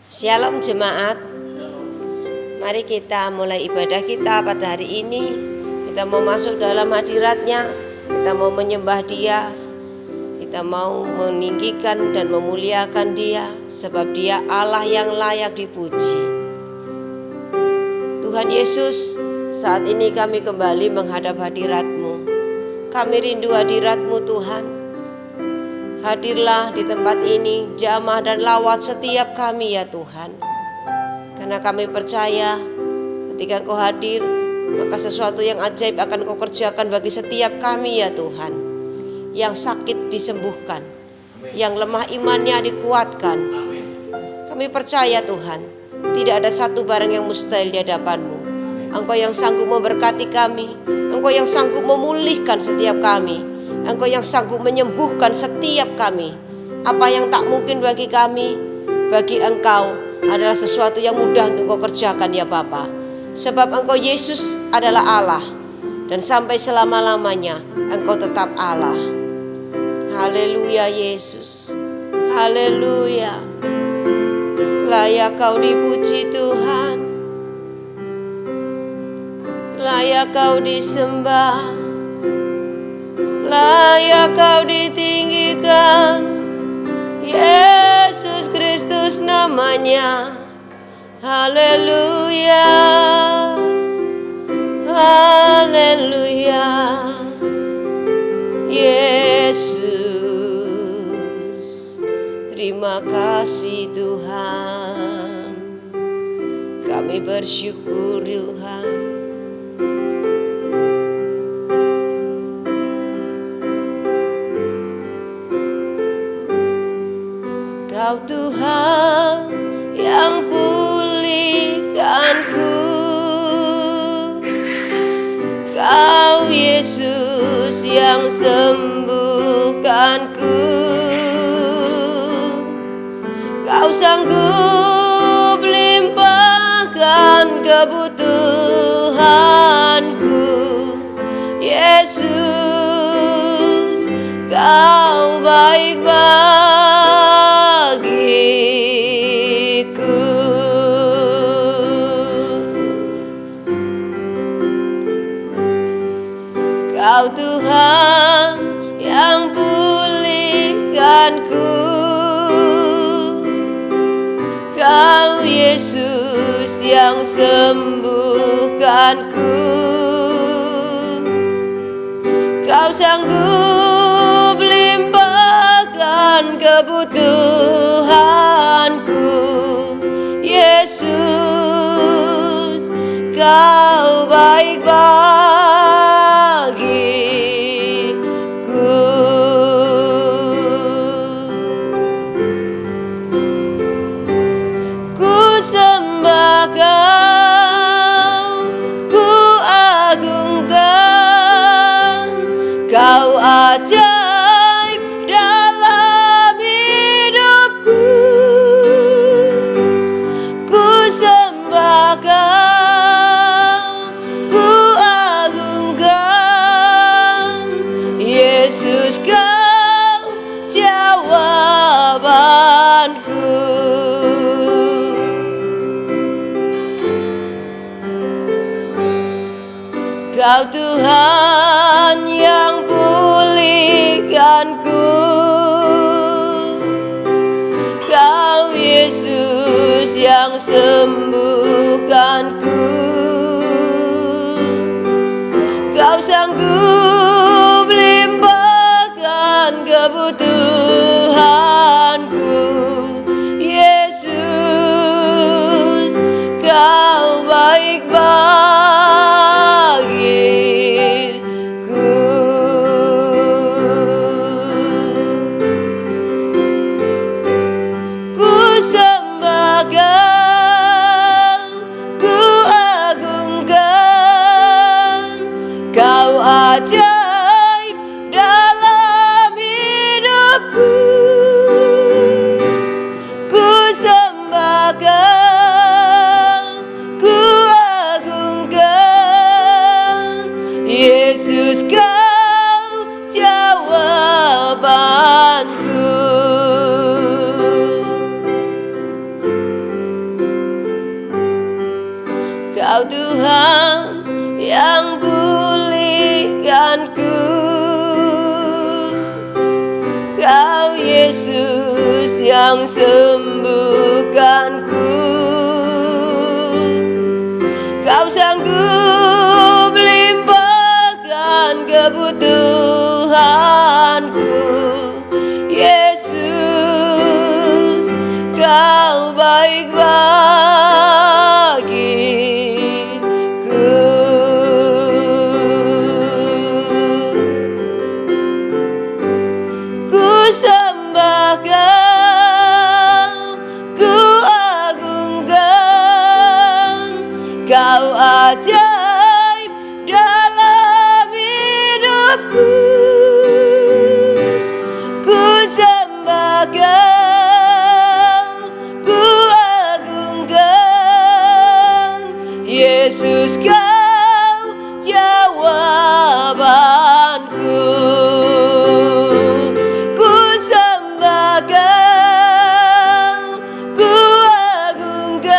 Shalom jemaat. Mari kita mulai ibadah kita pada hari ini. Kita mau masuk dalam hadirat-Nya. Kita mau menyembah Dia. Kita mau meninggikan dan memuliakan Dia, sebab Dia Allah yang layak dipuji. Tuhan Yesus, saat ini kami kembali menghadap hadirat-Mu. Kami rindu hadirat-Mu Tuhan. Hadirlah di tempat ini, jamah dan lawat setiap kami ya Tuhan. Karena kami percaya ketika Kau hadir, maka sesuatu yang ajaib akan Kau kerjakan bagi setiap kami ya Tuhan. Yang sakit disembuhkan, yang lemah imannya dikuatkan. Kami percaya Tuhan, tidak ada satu barang yang mustahil di hadapan-Mu. Engkau yang sanggup memberkati kami, Engkau yang sanggup memulihkan setiap kami, Engkau yang sanggup menyembuhkan setiap kami. Apa yang tak mungkin bagi kami, bagi Engkau adalah sesuatu yang mudah untuk Kau kerjakan ya Bapa. Sebab Engkau Yesus adalah Allah, dan sampai selama-lamanya Engkau tetap Allah. Haleluya Yesus, haleluya. Layak Kau dipuji Tuhan, layak Kau disembah, layak Kau ditinggikan. Yesus Kristus namanya. Haleluya, haleluya. Yesus, terima kasih Tuhan. Kami bersyukur Tuhan. Kau Tuhan yang pulihkanku, Kau Yesus yang sembuhkanku. Kau sanggup limpahkan kebutuhanku, Yesus, Kau baik bagiku. Kau Tuhan yang pulihkanku, Kau Yesus yang sembuhkanku. Kau sanggup limpahkan kebutuhanku, Yesus, Kau baik bagiku. Ku sembah Kau, ku agungkan, Kau ajaib dalam hidupku. Ku sembah Kau, ku agungkan, Yesus, Kau jawabanku. Kau Tuhan yang pulihkanku, Kau Yesus yang sembuhkanku. Kau sanggup limpahkan kebutuhanku, Yesus, Kau baik bagiku. Ku sembah Kau, ku agungkan, Kau Kau Tuhan yang pulihkanku, Kau Yesus yang sembuhkanku. Kau sanggup limpahkan kebutuhanku, Yesus, Kau baik bagiku. Ku sembah Kau, ku agungkan, Kau ajaib dalam hidupku. Ku sembah Kau, ku agungkan, Yesus, Kau jawabanku. Ku sembah Kau, ku agungkan,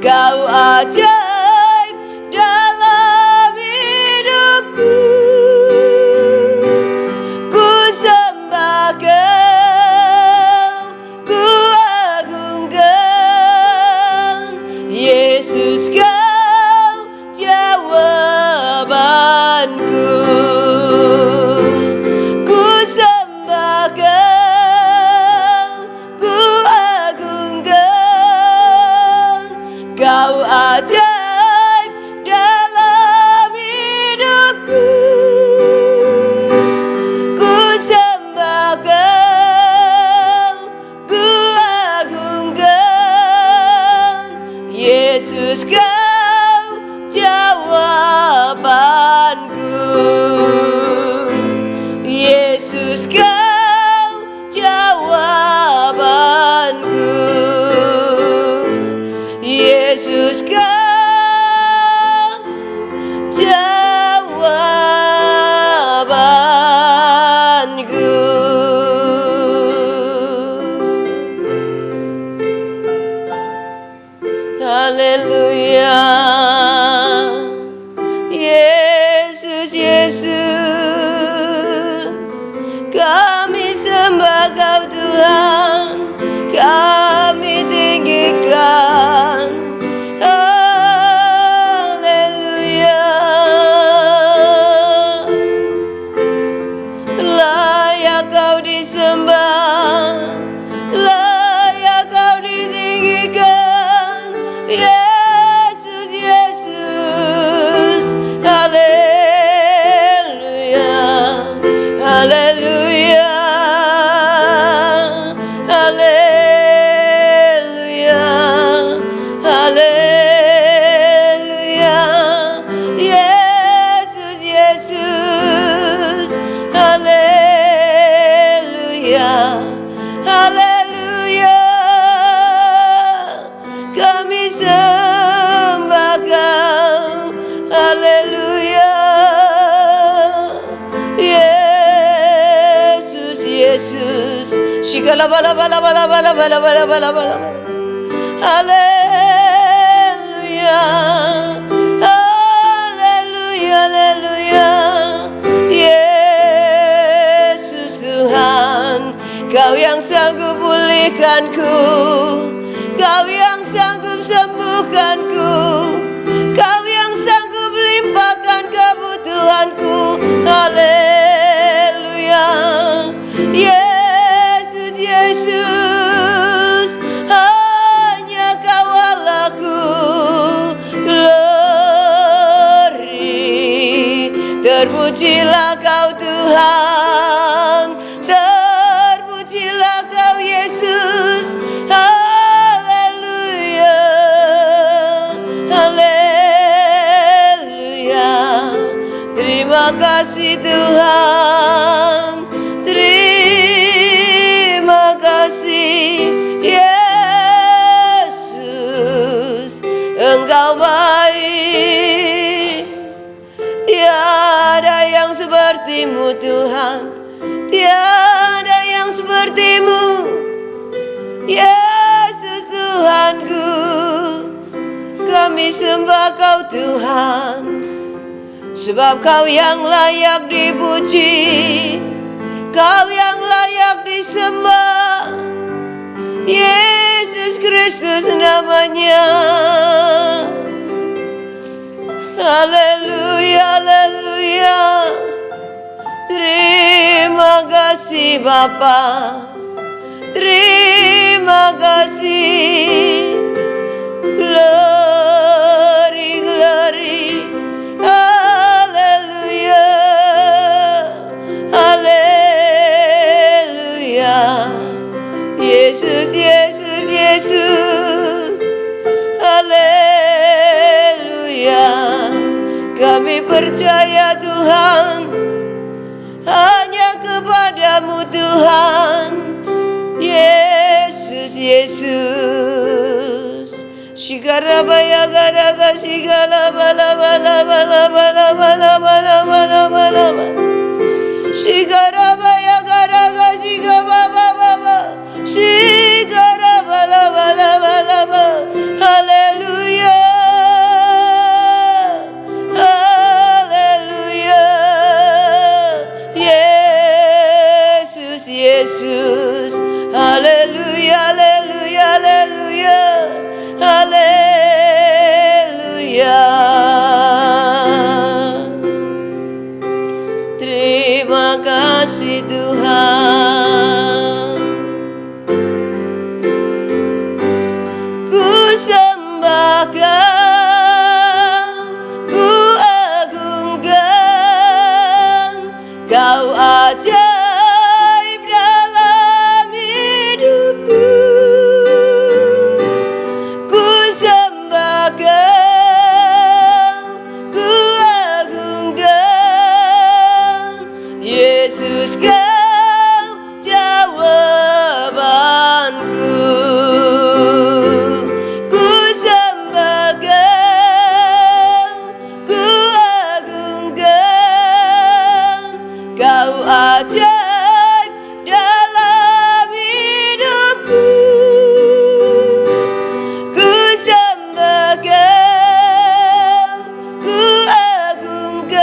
Kau ajaib dalam hidupku. Ku sembah Kau, ku agungkan, Yesus, Kau jawabanku. Ku sembah Kau, ku agungkan, Kau ajaib dalam hidupku. Ku sembah Kau, ku agungkan, Yesus, Kau jawabanku. Yesus, Kau jawabanku. Yesus, Kau jawabanku. Haleluya. Yesus, Yesus, kami sembah Kau Tuhan, kami tinggikan. Haleluya. Layak Kau disembah, layak Kau ditinggikan, Yesus, Yesus. Haleluya, haleluya, haleluya, haleluya. Yesus, Yesus. Haleluya, haleluya. Kami sembah Kau. Haleluya. Yesus, Yesus. Shikala bala bala bala bala bala bala bala bala. Haleluya. Haleluya, haleluya. Yesus Tuhan, Kau yang sanggup pulihkanku, Kau yang sanggup sembuhkanku, Kau yang sanggup limpahkan kebutuhanku. Haleluya. Yesus, Yesus, hanya Kau Allahku. Glory, terpujilah Kau Tuhan, terpujilah Kau Yesus. Haleluya, haleluya. Terima kasih Tuhan, terima kasih Yesus. Engkau baik, tiada yang seperti-Mu Tuhan, tiada yang seperti-Mu. Yesus Tuhanku, disembah Kau Tuhan, sebab Kau yang layak dipuji, Kau yang layak disembah. Yesus Kristus namanya. Haleluya, haleluya. Terima kasih Bapa, terima kasih. Glory, glory. Haleluya, haleluya. Yesus, Yesus, Yesus. Haleluya. Kami percaya Tuhan, hanya kepadamu Tuhan. Yesus, Yesus. Shikarabaya garaga shigala bala bala bala bala bala bala bala bala bala. Shikarabaya garaga shigaba baba baba. Shikarabala bala bala bala. Haleluya. Haleluya. Yesus, Yesus. Haleluya, haleluya, haleluya. Haleluya. Terima kasih Tuhan. Ku sembahkan, ku agungkan, Kau ajaib dalam hidupku. Ku sembahkan, ku agungkan, Yesus Kau jawabanku. Ku sembahkan, ku agungkan, Kau ajaib dalam hidupku. Ku sembahkan, ku agungkan,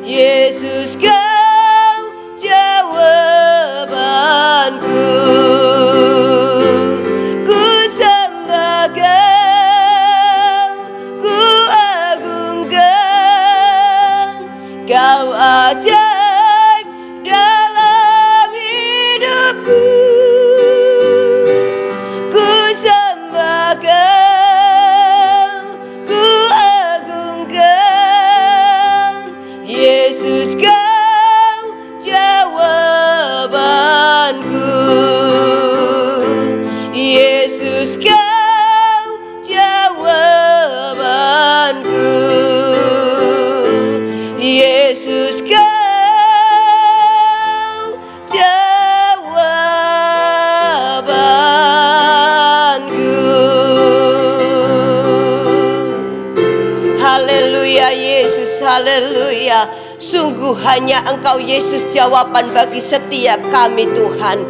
Yesus Kau jawabanku. Ku sembahkan, ku agungkan, Kau ajaib dalam hidupku. Ku sembahkan, ku agungkan, Yesus Kau jawabanku. Yesus Kau jawabanku. Yesus Kau jawabanku. Haleluya Yesus, haleluya. Sungguh hanya Engkau Yesus jawaban bagi setiap kami Tuhan.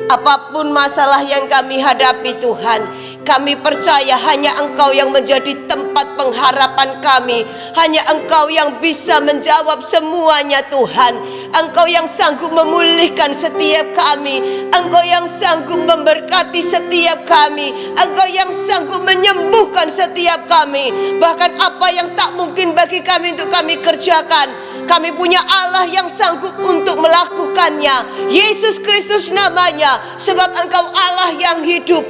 Apapun masalah yang kami hadapi Tuhan, kami percaya hanya Engkau yang menjadi tempat pengharapan kami. Hanya Engkau yang bisa menjawab semuanya Tuhan. Engkau yang sanggup memulihkan setiap kami. Engkau yang sanggup memberkati setiap kami. Engkau yang sanggup menyembuhkan setiap kami. Bahkan apa yang tak mungkin bagi kami untuk kami kerjakan, kami punya Allah yang sanggup untuk melakukannya. Yesus Kristus namanya. Sebab Engkau Allah yang hidup,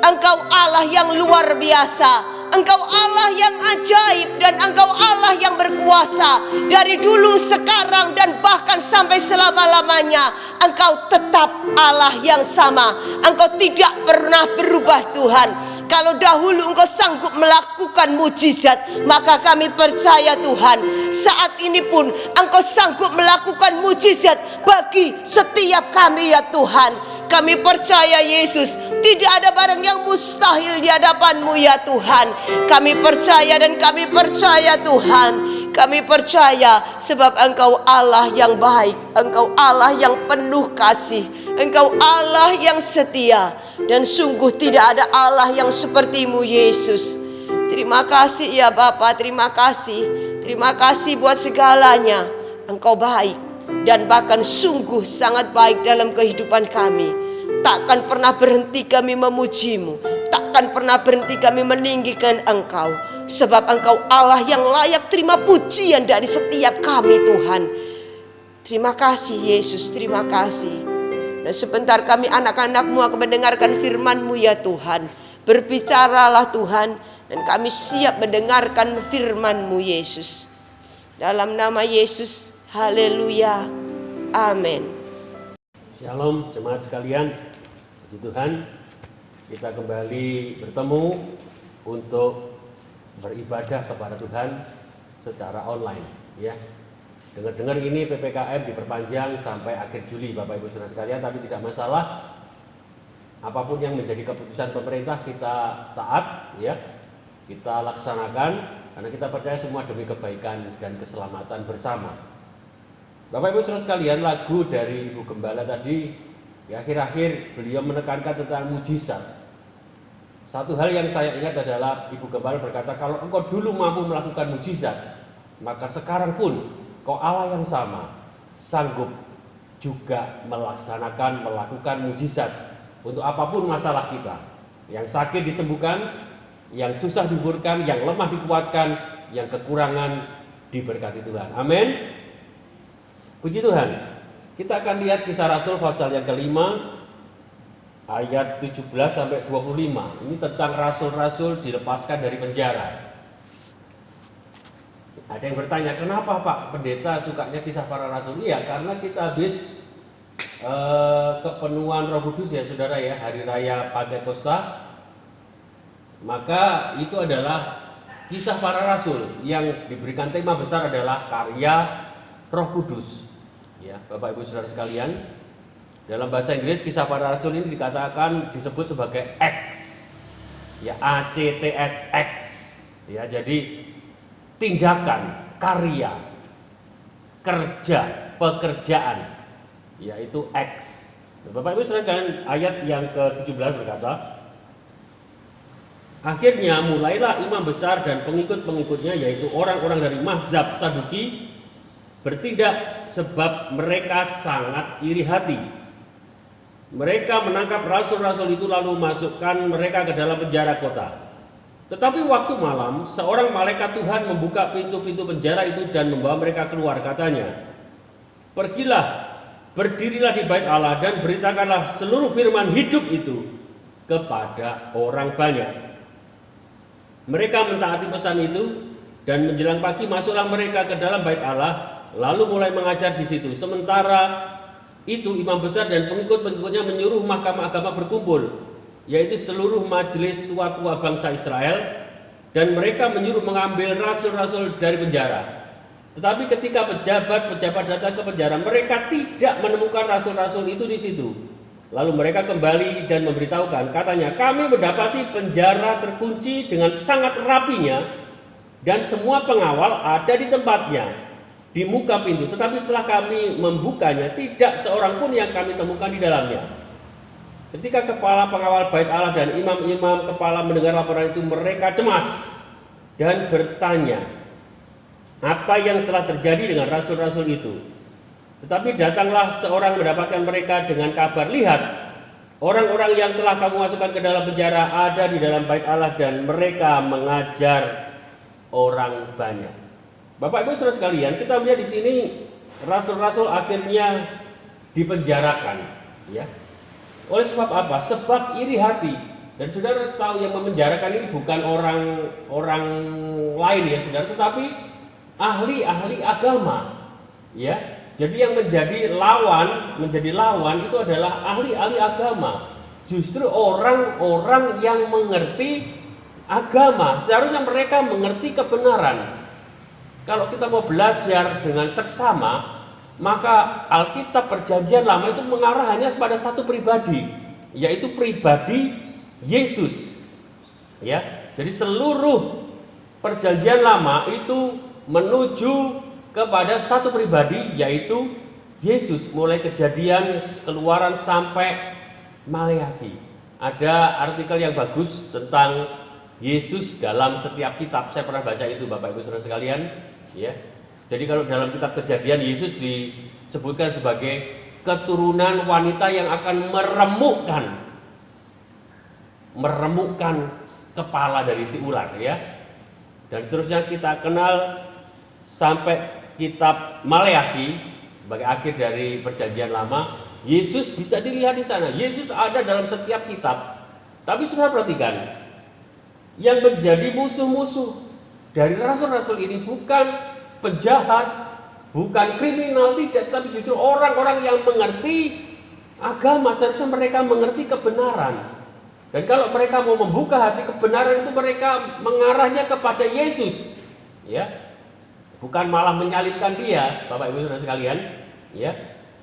Engkau Allah yang luar biasa, Engkau Allah yang ajaib, dan Engkau Allah yang berkuasa. Dari dulu, sekarang, dan bahkan sampai selama-lamanya, Engkau tetap Allah yang sama. Engkau tidak pernah berubah Tuhan. Kalau dahulu Engkau sanggup melakukan mujizat, maka kami percaya Tuhan, saat ini pun Engkau sanggup melakukan mujizat bagi setiap kami ya Tuhan. Kami percaya Yesus, tidak ada barang yang mustahil di hadapan-Mu ya Tuhan. Kami percaya dan kami percaya Tuhan. Kami percaya sebab Engkau Allah yang baik, Engkau Allah yang penuh kasih, Engkau Allah yang setia. Dan sungguh tidak ada Allah yang seperti-Mu Yesus. Terima kasih ya Bapa, terima kasih. Terima kasih buat segalanya. Engkau baik dan bahkan sungguh sangat baik dalam kehidupan kami. Takkan pernah berhenti kami memuji-Mu, takkan pernah berhenti kami meninggikan Engkau, sebab Engkau Allah yang layak terima pujian dari setiap kami Tuhan. Terima kasih Yesus, terima kasih. Dan sebentar kami anak-anak-Mu akan mendengarkan firman-Mu ya Tuhan. Berbicaralah Tuhan, dan kami siap mendengarkan firman-Mu Yesus. Dalam nama Yesus, haleluya, amin. Shalom jemaat sekalian, puji Tuhan, kita kembali bertemu untuk beribadah kepada Tuhan secara online ya. Dengar-dengar ini PPKM diperpanjang sampai akhir Juli Bapak Ibu Saudara sekalian, tapi tidak masalah. Apapun yang menjadi keputusan pemerintah kita taat ya. Kita laksanakan karena kita percaya semua demi kebaikan dan keselamatan bersama. Bapak Ibu Saudara sekalian, lagu dari Ibu Gembala tadi di akhir-akhir beliau menekankan tentang mujizat. Satu hal yang saya ingat adalah Ibu Gembala berkata, kalau engkau dulu mampu melakukan mujizat, maka sekarang pun kau Allah yang sama sanggup juga melakukan mujizat untuk apapun masalah kita. Yang sakit disembuhkan, yang susah dihiburkan, yang lemah dikuatkan, yang kekurangan diberkati Tuhan. Amin. Puji Tuhan. Kita akan lihat Kisah Rasul pasal yang kelima ayat 17 sampai 25. Ini tentang rasul-rasul dilepaskan dari penjara. Ada yang bertanya, kenapa Pak Pendeta sukanya kisah para rasul? Iya, karena kita habis kepenuhan Roh Kudus ya Saudara ya, hari raya Pentakosta. Maka itu adalah kisah para rasul yang diberikan tema besar adalah karya Roh Kudus. Ya, Bapak Ibu Saudara sekalian, dalam bahasa Inggris kisah para rasul ini disebut sebagai Acts. Ya, ACTS Acts. Ya, jadi tindakan, karya, kerja, pekerjaan, yaitu Acts. Bapak Ibu sekalian, ayat yang ke-17 berkata, akhirnya mulailah imam besar dan pengikut-pengikutnya, yaitu orang-orang dari mazhab Saduki, bertindak sebab mereka sangat iri hati. Mereka menangkap rasul-rasul itu lalu masukkan mereka ke dalam penjara kota. Tetapi waktu malam, seorang malaikat Tuhan membuka pintu-pintu penjara itu dan membawa mereka keluar. Katanya, pergilah, berdirilah di bait Allah dan beritakanlah seluruh firman hidup itu kepada orang banyak. Mereka mentaati pesan itu, dan menjelang pagi masuklah mereka ke dalam bait Allah, lalu mulai mengajar di situ. Sementara itu imam besar dan pengikut-pengikutnya menyuruh mahkamah agama berkumpul, yaitu seluruh majelis tua-tua bangsa Israel, dan mereka menyuruh mengambil rasul-rasul dari penjara. Tetapi ketika pejabat-pejabat datang ke penjara, mereka tidak menemukan rasul-rasul itu di situ. Lalu mereka kembali dan memberitahukan, katanya, kami mendapati penjara terkunci dengan sangat rapinya, dan semua pengawal ada di tempatnya, di muka pintu. Tetapi setelah kami membukanya, tidak seorang pun yang kami temukan di dalamnya. Ketika kepala pengawal bait Allah dan imam-imam kepala mendengar laporan itu, mereka cemas dan bertanya, apa yang telah terjadi dengan rasul-rasul itu? Tetapi datanglah seorang mendapatkan mereka dengan kabar, lihat, orang-orang yang telah kamu masukkan ke dalam penjara ada di dalam bait Allah dan mereka mengajar orang banyak. Bapak Ibu Saudara sekalian, kita melihat di sini rasul-rasul akhirnya dipenjarakan, ya. Oleh sebab apa? Sebab iri hati. Dan saudara tahu yang memenjarakan ini bukan orang lain ya saudara, tetapi ahli-ahli agama. Ya, jadi yang menjadi lawan itu adalah ahli-ahli agama. Justru orang-orang yang mengerti agama. Seharusnya mereka mengerti kebenaran. Kalau kita mau belajar dengan seksama, maka Alkitab Perjanjian Lama itu mengarah hanya pada satu pribadi, yaitu pribadi Yesus. Ya, jadi seluruh Perjanjian Lama itu menuju kepada satu pribadi, yaitu Yesus. Mulai Kejadian, Keluaran sampai Maleakhi. Ada artikel yang bagus tentang Yesus dalam setiap kitab. Saya pernah baca itu Bapak Ibu Saudara sekalian, ya. Jadi kalau dalam kitab Kejadian Yesus disebutkan sebagai keturunan wanita yang akan meremukkan kepala dari si ular, ya. Dan seterusnya kita kenal sampai kitab Maleakhi sebagai akhir dari Perjanjian Lama. Yesus bisa dilihat di sana. Yesus ada dalam setiap kitab. Tapi sudah perhatikan, yang menjadi musuh-musuh dari rasul-rasul ini bukan penjahat, bukan kriminal, tidak, tapi justru orang-orang yang mengerti agama. Seharusnya mereka mengerti kebenaran. Dan kalau mereka mau membuka hati kebenaran itu, mereka mengarahnya kepada Yesus, ya. Bukan malah menyalibkan dia, Bapak Ibu Saudara sekalian, ya.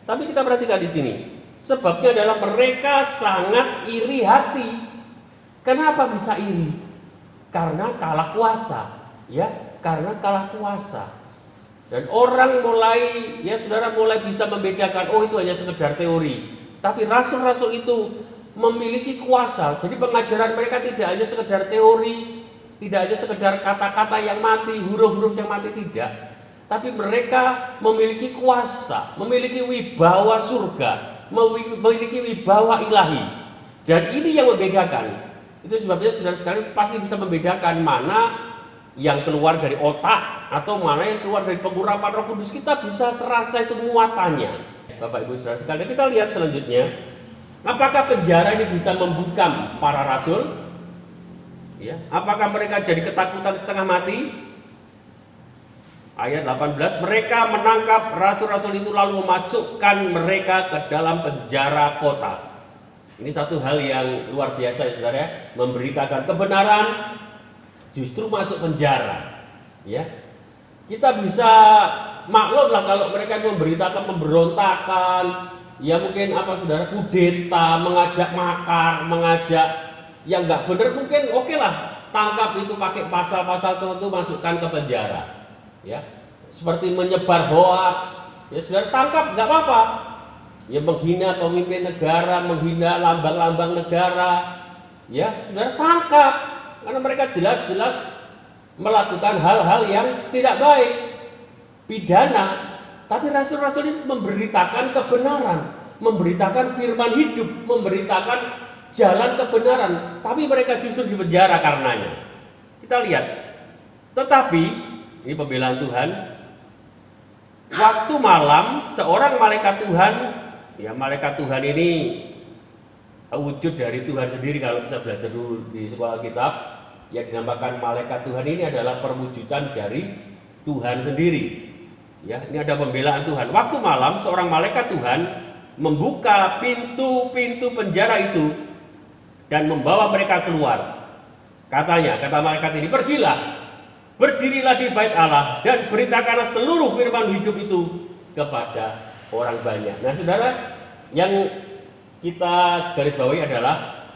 Tapi kita perhatikan di sini. Sebabnya adalah mereka sangat iri hati. Kenapa bisa iri? Karena kalah kuasa, ya. Karena kalah kuasa. Dan orang mulai, ya saudara, mulai bisa membedakan, oh itu hanya sekedar teori. Tapi rasul-rasul itu memiliki kuasa. Jadi pengajaran mereka tidak hanya sekedar teori, tidak hanya sekedar kata-kata yang mati, huruf-huruf yang mati, tidak. Tapi mereka memiliki kuasa, memiliki wibawa surga, memiliki wibawa ilahi. Dan ini yang membedakan. Itu sebabnya saudara sekalian pasti bisa membedakan mana yang keluar dari otak atau mana yang keluar dari pengurapan Roh Kudus. Kita bisa terasa itu muatannya. Bapak Ibu Saudara sekalian, kita lihat selanjutnya. Apakah penjara ini bisa membungkam para rasul? Ya, apakah mereka jadi ketakutan setengah mati? Ayat 18, mereka menangkap rasul-rasul itu lalu memasukkan mereka ke dalam penjara kota. Ini satu hal yang luar biasa ya saudara, memberitakan kebenaran justru masuk penjara, ya. Kita bisa maklum lah kalau mereka memberitakan pemberontakan, ya mungkin apa saudara, kudeta, mengajak makar, mengajak yang nggak benar, mungkin oke lah, tangkap itu pakai pasal-pasal tertentu, masukkan ke penjara, ya. Seperti menyebar hoaks, ya saudara, tangkap nggak apa-apa. Ya menghina pemimpin negara, menghina lambang-lambang negara, ya saudara, tangkap. Karena mereka jelas-jelas melakukan hal-hal yang tidak baik, pidana. Tapi rasul-rasul itu memberitakan kebenaran, memberitakan firman hidup, memberitakan jalan kebenaran. Tapi mereka justru dipenjara karenanya. Kita lihat. Tetapi, ini pembelaan Tuhan. Waktu malam, seorang malaikat Tuhan, ya malaikat Tuhan ini wujud dari Tuhan sendiri. Kalau bisa belajar dulu di sekolah kitab, yang dinamakan malaikat Tuhan ini adalah perwujudan dari Tuhan sendiri. Ya, ini ada pembelaan Tuhan. Waktu malam seorang malaikat Tuhan membuka pintu-pintu penjara itu dan membawa mereka keluar. Katanya, kata malaikat ini, pergilah, berdirilah di bait Allah dan beritakanlah seluruh firman hidup itu kepada orang banyak. Nah, saudara, yang kita garis bawahi adalah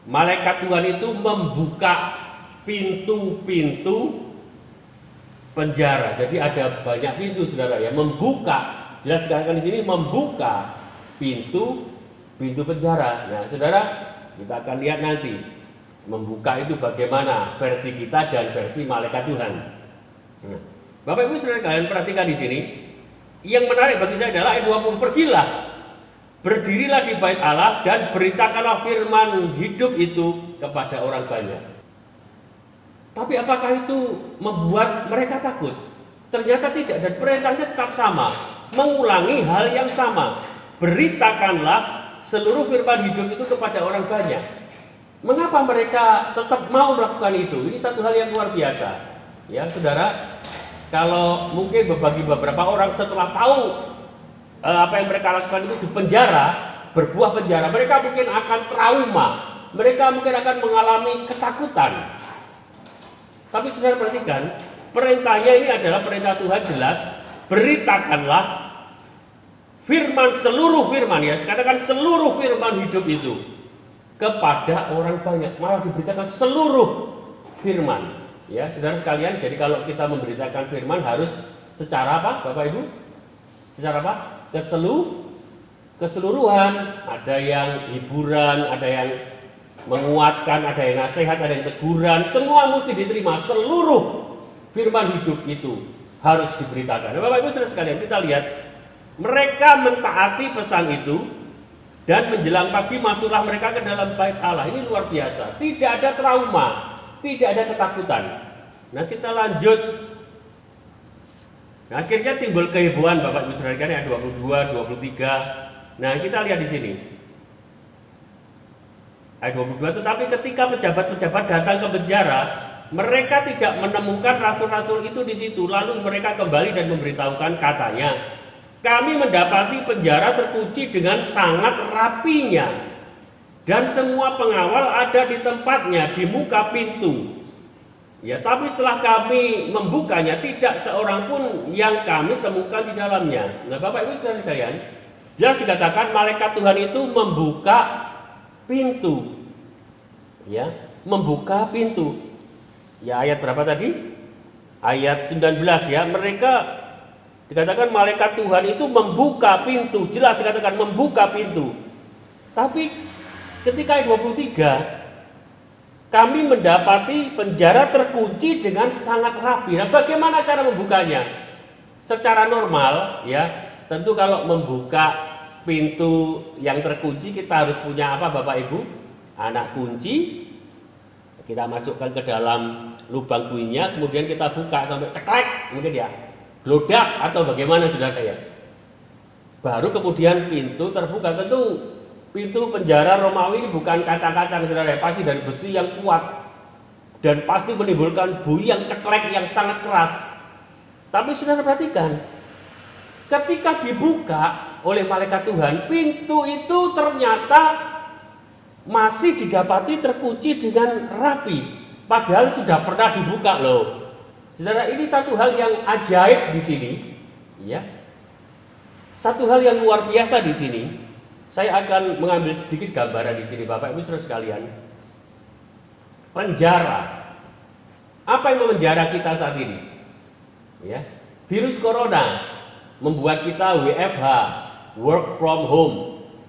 malaikat Tuhan itu membuka pintu-pintu penjara. Jadi ada banyak pintu saudara ya, membuka, jelas dikatakan di sini membuka pintu penjara. Nah saudara, kita akan lihat nanti membuka itu bagaimana versi kita dan versi malaikat Tuhan. Nah, Bapak Ibu saudara kalian perhatikan di sini, yang menarik bagi saya adalah ayat 20, pergilah, berdirilah di bait Allah dan beritakanlah firman hidup itu kepada orang banyak. Tapi apakah itu membuat mereka takut? Ternyata tidak, dan perintahnya tetap sama, mengulangi hal yang sama. Beritakanlah seluruh firman hidup itu kepada orang banyak. Mengapa mereka tetap mau melakukan itu? Ini satu hal yang luar biasa. Ya, saudara, kalau mungkin bagi beberapa orang setelah tahu apa yang mereka lakukan itu di penjara, berbuah penjara, mereka mungkin akan trauma, mereka mungkin akan mengalami ketakutan. Tapi saudara perhatikan, perintahnya ini adalah perintah Tuhan jelas, beritakanlah firman, seluruh firman, ya, katakan seluruh firman hidup itu kepada orang banyak. Malah diberitakan seluruh firman, ya saudara sekalian. Jadi kalau kita memberitakan firman harus secara apa, Bapak Ibu? Secara apa? Keseluruhan. Ada yang hiburan, ada yang menguatkan, ada yang nasihat, ada yang teguran, semua mesti diterima. Seluruh firman hidup itu harus diberitakan. Nah, Bapak Ibu Saudara sekalian, kita lihat mereka mentaati pesan itu, dan menjelang pagi masuklah mereka ke dalam bait Allah. Ini luar biasa. Tidak ada trauma, tidak ada ketakutan. Nah, kita lanjut. Nah, akhirnya timbul kehebohan Bapak Ibu Saudara sekalian, ayat 22, 23. Nah, kita lihat di sini. Ayat 22, tetapi ketika pejabat-pejabat datang ke penjara, mereka tidak menemukan rasul-rasul itu di situ. Lalu mereka kembali dan memberitahukan, katanya, kami mendapati penjara terkunci dengan sangat rapinya, dan semua pengawal ada di tempatnya di muka pintu. Ya, tapi setelah kami membukanya, tidak seorang pun yang kami temukan di dalamnya. Nah, Bapak Ibu Saudara sekalian, jelas dikatakan malaikat Tuhan itu membuka pintu. Ya, membuka pintu. Ya, ayat berapa tadi? Ayat 19 ya. Mereka dikatakan malaikat Tuhan itu membuka pintu. Jelas dikatakan membuka pintu. Tapi ketika ayat 23, kami mendapati penjara terkunci dengan sangat rapi. Nah, bagaimana cara membukanya? Secara normal ya, tentu kalau membuka pintu yang terkunci kita harus punya apa Bapak Ibu? Anak kunci. Kita masukkan ke dalam lubang bunyinya, kemudian kita buka sampai ceklek, kemudian ya glodak atau bagaimana Saudara ya. Baru kemudian pintu terbuka. Tentu pintu penjara Romawi ini bukan kaca-kaca Saudara ya, pasti dari besi yang kuat dan pasti menimbulkan bunyi yang ceklek yang sangat keras. Tapi Saudara perhatikan, ketika dibuka oleh malaikat Tuhan, pintu itu ternyata masih didapati terkunci dengan rapi, padahal sudah pernah dibuka loh. Saudara, ini satu hal yang ajaib di sini, ya. Satu hal yang luar biasa di sini. Saya akan mengambil sedikit gambaran di sini, Bapak Ibu Saudara sekalian. Penjara. Apa yang memenjara kita saat ini? Ya, virus corona membuat kita WFH, work from home.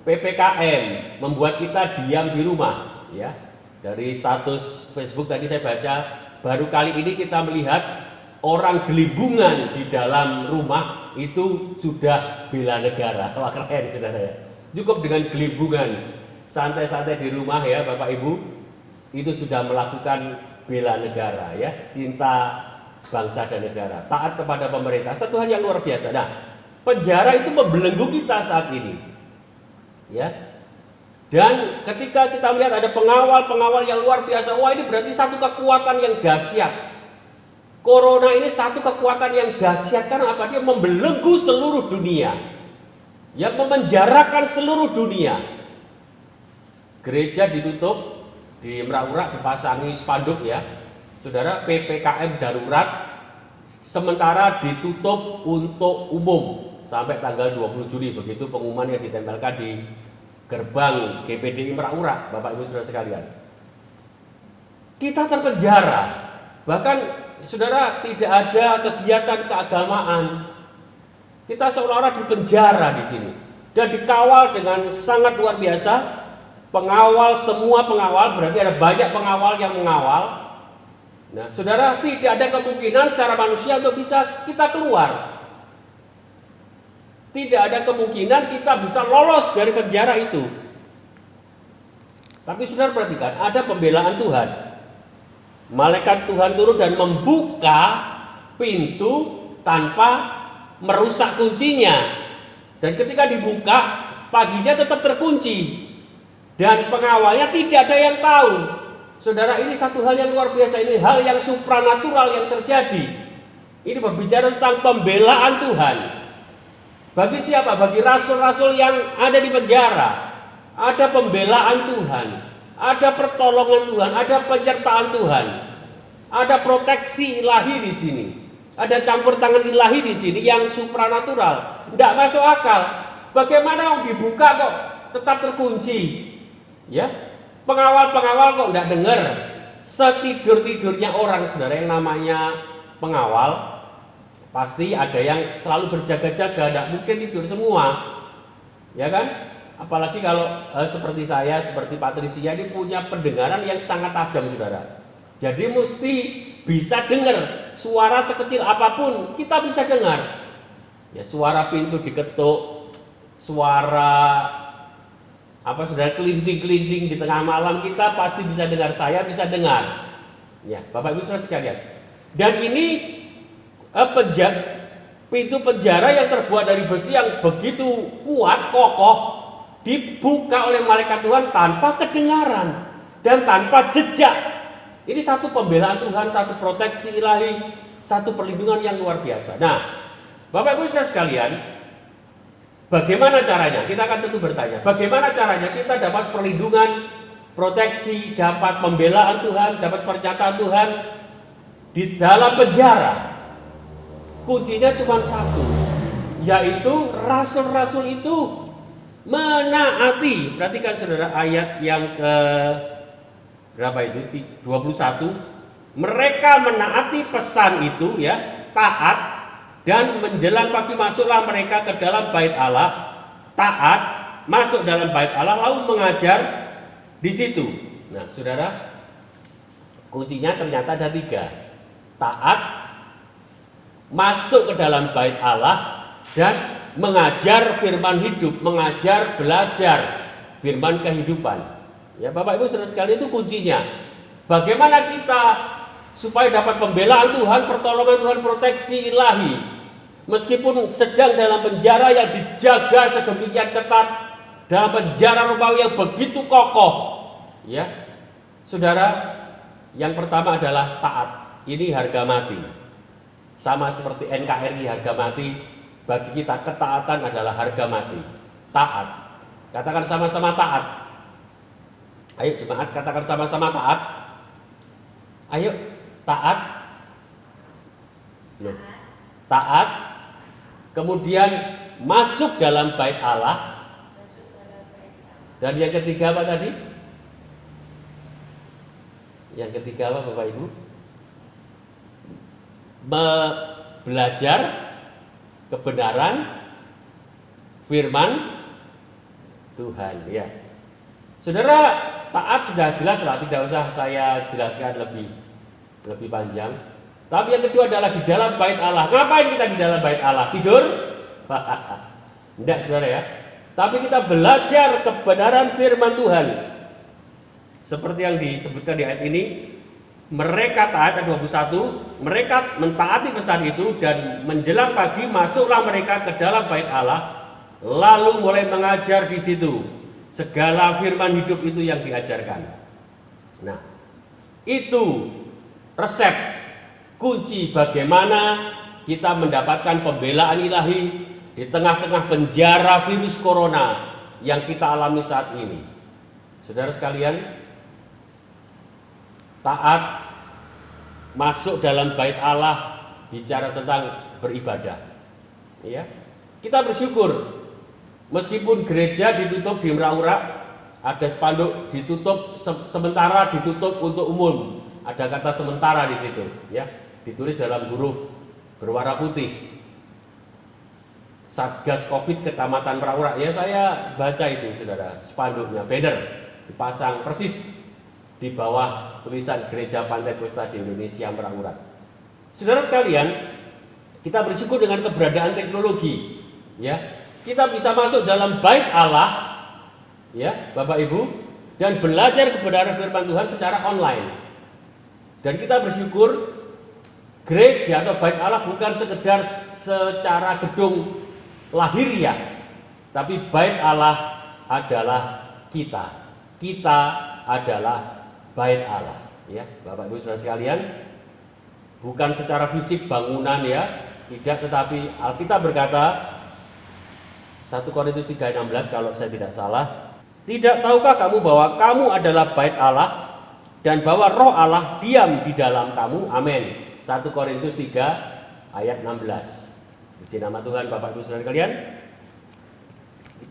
PPKM membuat kita diam di rumah, ya. Dari status Facebook tadi saya baca, baru kali ini kita melihat orang gelibungan di dalam rumah itu sudah bela negara. Wah, keren Saudara ya. Cukup dengan gelibungan, santai-santai di rumah ya Bapak Ibu, itu sudah melakukan bela negara ya, cinta bangsa dan negara, taat kepada pemerintah. Satu hal yang luar biasa. Nah, penjara itu membelenggu kita saat ini. Ya. Dan ketika kita melihat ada pengawal-pengawal yang luar biasa, wah ini berarti satu kekuatan yang dahsyat. Corona ini satu kekuatan yang dahsyat karena apa? Dia membelenggu seluruh dunia. Ya, memenjarakan seluruh dunia. Gereja ditutup, di Merak-Urak dipasangi spanduk ya. Saudara, PPKM darurat sementara ditutup untuk umum sampai tanggal 20 Juli, begitu pengumuman yang ditempelkan di gerbang GPDI Merak-Urak, Bapak Ibu Saudara sekalian. Kita terpenjara, bahkan Saudara tidak ada kegiatan keagamaan. Kita seolah-olah dipenjara di sini dan dikawal dengan sangat luar biasa. Pengawal, semua pengawal, berarti ada banyak pengawal yang mengawal. Nah, Saudara, tidak ada kemungkinan secara manusia untuk bisa kita keluar. Tidak ada kemungkinan kita bisa lolos dari penjara itu. Tapi Saudara perhatikan, ada pembelaan Tuhan. Malaikat Tuhan turun dan membuka pintu tanpa merusak kuncinya. Dan ketika dibuka, paginya tetap terkunci. Dan pengawalnya tidak ada yang tahu. Saudara, ini satu hal yang luar biasa. Ini hal yang supranatural yang terjadi. Ini berbicara tentang pembelaan Tuhan. Bagi siapa? Bagi rasul-rasul yang ada di penjara. Ada pembelaan Tuhan, ada pertolongan Tuhan, ada penyertaan Tuhan, ada proteksi ilahi di sini, ada campur tangan ilahi di sini yang supranatural. Tidak masuk akal. Bagaimana dibuka kok tetap terkunci? Ya, pengawal-pengawal kok tidak dengar. Setidur-tidurnya orang, Saudara, yang namanya pengawal pasti ada yang selalu berjaga-jaga, tidak mungkin tidur semua, ya kan? Apalagi kalau seperti saya, seperti Patricia ini punya pendengaran yang sangat tajam, saudara. Jadi mesti bisa dengar suara sekecil apapun, kita bisa dengar. Ya, suara pintu diketuk, suara saudara kelinting-kelinting di tengah malam, kita pasti bisa dengar. Saya bisa dengar. Ya, Bapak Ibu Saudara sekalian. Dan ini pintu penjara yang terbuat dari besi yang begitu kuat, kokoh, dibuka oleh malaikat Tuhan tanpa kedengaran dan tanpa jejak. Ini satu pembelaan Tuhan, satu proteksi ilahi, satu perlindungan yang luar biasa. Nah, Bapak Ibu Saudara sekalian, bagaimana caranya? Kita akan tentu bertanya, bagaimana caranya kita dapat perlindungan, proteksi, dapat pembelaan Tuhan, dapat pernyataan Tuhan di dalam penjara? Kuncinya cuma satu, yaitu rasul-rasul itu menaati. Perhatikan saudara ayat yang ke berapa itu? 21. Mereka menaati pesan itu, ya, taat, dan menjelang pagi masuklah mereka ke dalam bait Allah. Taat, masuk dalam bait Allah, lalu mengajar di situ. Nah, saudara, kuncinya ternyata ada 3. Taat, masuk ke dalam bait Allah, dan mengajar firman hidup, mengajar, belajar firman kehidupan. Ya, Bapak Ibu Saudara sekalian, itu kuncinya. Bagaimana kita supaya dapat pembelaan Tuhan, pertolongan Tuhan, proteksi ilahi, meskipun sedang dalam penjara yang dijaga sedemikian ketat, dalam penjara romawi yang begitu kokoh. Ya, saudara, yang pertama adalah taat. Ini harga mati. Sama seperti NKRI harga mati, bagi kita ketaatan adalah harga mati. Taat. Katakan sama-sama taat. Ayo jemaat, katakan sama-sama taat. Ayo, taat. Loh. Taat. Kemudian masuk dalam bait Allah. Dan yang ketiga apa tadi? Yang ketiga apa Bapak Ibu? Belajar kebenaran firman Tuhan, ya. Saudara, taat sudah jelas lah, tidak usah saya jelaskan lebih panjang. Tapi yang kedua adalah di dalam bait Allah. Ngapain kita di dalam bait Allah? Tidur? Tidak, saudara, ya. Tapi kita belajar kebenaran firman Tuhan. Seperti yang disebutkan di ayat ini, mereka taat, ayat 21, mereka mentaati pesan itu, dan menjelang pagi masuklah mereka ke dalam bait Allah, lalu mulai mengajar di situ segala firman hidup itu yang diajarkan. Nah, itu resep kunci bagaimana kita mendapatkan pembelaan ilahi di tengah-tengah penjara virus corona yang kita alami saat ini. Saudara sekalian, taat, masuk dalam bait Allah, bicara tentang beribadah. Ya, kita bersyukur meskipun gereja ditutup di Merak-Urak, ada spanduk ditutup sementara, ditutup untuk umum. Ada kata sementara di situ, ya, ditulis dalam huruf berwarna putih. Satgas Covid Kecamatan Merak-Urak. Ya, saya baca itu, saudara, spanduknya, banner dipasang persis di bawah tulisan Gereja Pantai Kosta di Indonesia Merak-Urak. Saudara sekalian, kita bersyukur dengan keberadaan teknologi, ya. Kita bisa masuk dalam bait Allah, ya, Bapak Ibu, dan belajar kebenaran firman Tuhan secara online. Dan kita bersyukur gereja atau bait Allah bukan sekedar secara gedung lahiriah, tapi bait Allah adalah kita. Kita adalah bait Allah, ya, Bapak Ibu Saudara sekalian. Bukan secara fisik bangunan, ya, tidak, tetapi Alkitab berkata 1 Korintus 3:16 kalau saya tidak salah, tidak tahukah kamu bahwa kamu adalah bait Allah dan bahwa Roh Allah diam di dalam kamu? Amin. 1 Korintus 3 ayat 16. Puji nama Tuhan, Bapak Ibu Saudara sekalian.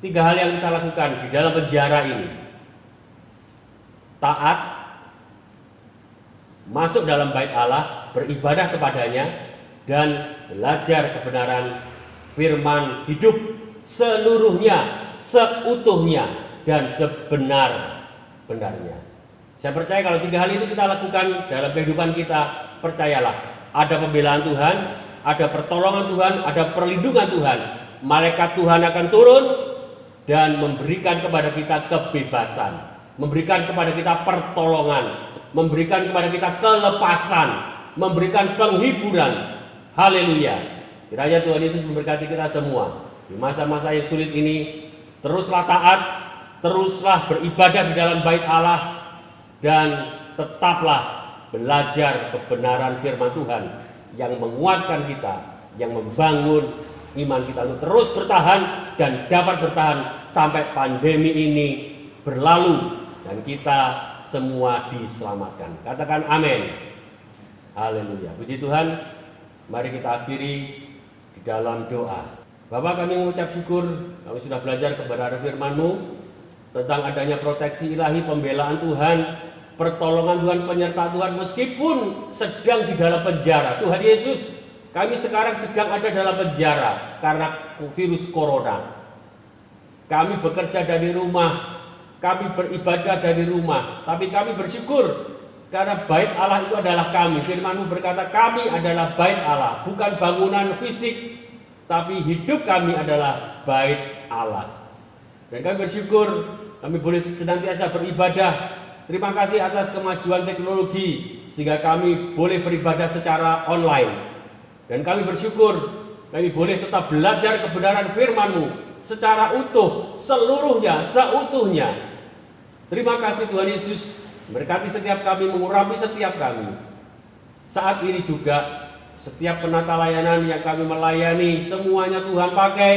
3 hal yang kita lakukan di dalam penjara ini: taat, masuk dalam bait Allah, beribadah kepadanya, dan belajar kebenaran firman hidup seluruhnya, seutuhnya, dan sebenar-benarnya. Saya percaya kalau 3 hal itu kita lakukan dalam kehidupan kita, percayalah, ada pembelaan Tuhan, ada pertolongan Tuhan, ada perlindungan Tuhan. Malaikat Tuhan akan turun dan memberikan kepada kita kebebasan, memberikan kepada kita pertolongan, memberikan kepada kita kelepasan, memberikan penghiburan. Haleluya. Kiranya Tuhan Yesus memberkati kita semua. Di masa-masa yang sulit ini, teruslah taat, teruslah beribadah di dalam bait Allah, dan tetaplah belajar kebenaran firman Tuhan yang menguatkan kita, yang membangun iman kita untuk terus bertahan dan dapat bertahan sampai pandemi ini berlalu dan kita semua diselamatkan. Katakan amin. Haleluya. Puji Tuhan. Mari kita akhiri di dalam doa. Bapak, kami mengucap syukur, kami sudah belajar kebenaran firman-Mu tentang adanya proteksi ilahi, pembelaan Tuhan, pertolongan Tuhan, penyertaan Tuhan meskipun sedang di dalam penjara. Tuhan Yesus, kami sekarang sedang ada dalam penjara karena virus corona. Kami bekerja dari rumah, kami beribadah dari rumah, tapi kami bersyukur karena bait Allah itu adalah kami. Firman-Mu berkata kami adalah bait Allah, bukan bangunan fisik, tapi hidup kami adalah bait Allah. Dan kami bersyukur kami boleh senantiasa beribadah. Terima kasih atas kemajuan teknologi sehingga kami boleh beribadah secara online. Dan kami bersyukur kami boleh tetap belajar kebenaran firman-Mu secara utuh, seluruhnya, seutuhnya. Terima kasih Tuhan Yesus, berkati setiap kami, mengurapi setiap kami. Saat ini juga setiap penata layanan yang kami melayani, semuanya Tuhan pakai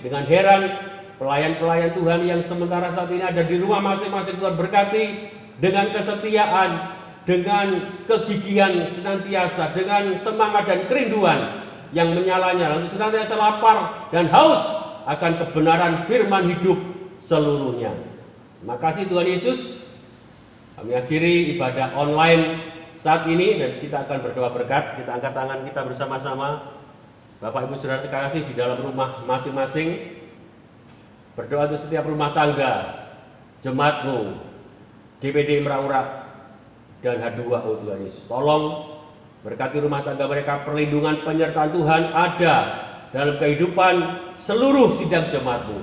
dengan heran. Pelayan-pelayan Tuhan yang sementara saat ini ada di rumah masing-masing, Tuhan berkati dengan kesetiaan, dengan kegigihan senantiasa, dengan semangat dan kerinduan yang menyala-nyala untuk senantiasa lapar dan haus akan kebenaran firman hidup seluruhnya. Terima kasih Tuhan Yesus. Kami akhiri ibadah online saat ini dan kita akan berdoa berkat. Kita angkat tangan kita bersama-sama. Bapak Ibu Saudara sekalian di dalam rumah masing-masing, berdoa untuk setiap rumah tangga, jemaat-Mu, DPD Meraura dan H2O Tuhan Yesus. Tolong berkati rumah tangga mereka, perlindungan penyertaan Tuhan ada dalam kehidupan seluruh sidang jemaat-Mu.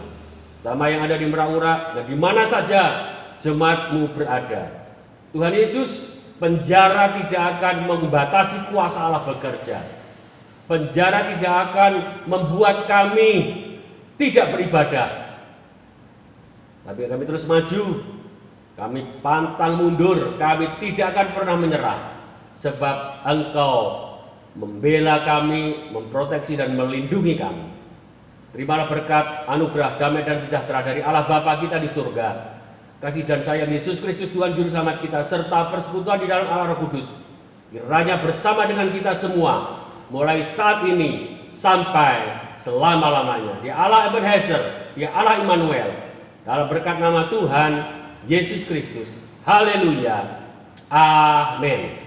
Terutama yang ada di Meraura dan di mana saja jemaat-Mu berada. Tuhan Yesus, penjara tidak akan membatasi kuasa Allah bekerja. Penjara tidak akan membuat kami tidak beribadah. Tapi kami terus maju, kami pantang mundur, kami tidak akan pernah menyerah. Sebab Engkau membela kami, memproteksi dan melindungi kami. Terimalah berkat, anugerah, damai dan sejahtera dari Allah Bapa kita di surga, kasih dan sayang Yesus Kristus Tuhan Juru Selamat kita, serta persekutuan di dalam Allah Roh Kudus, kiranya bersama dengan kita semua, mulai saat ini sampai selama-lamanya. Dia Allah Ebenezer, Dia Allah Immanuel, dalam berkat nama Tuhan Yesus Kristus. Haleluya. Amin.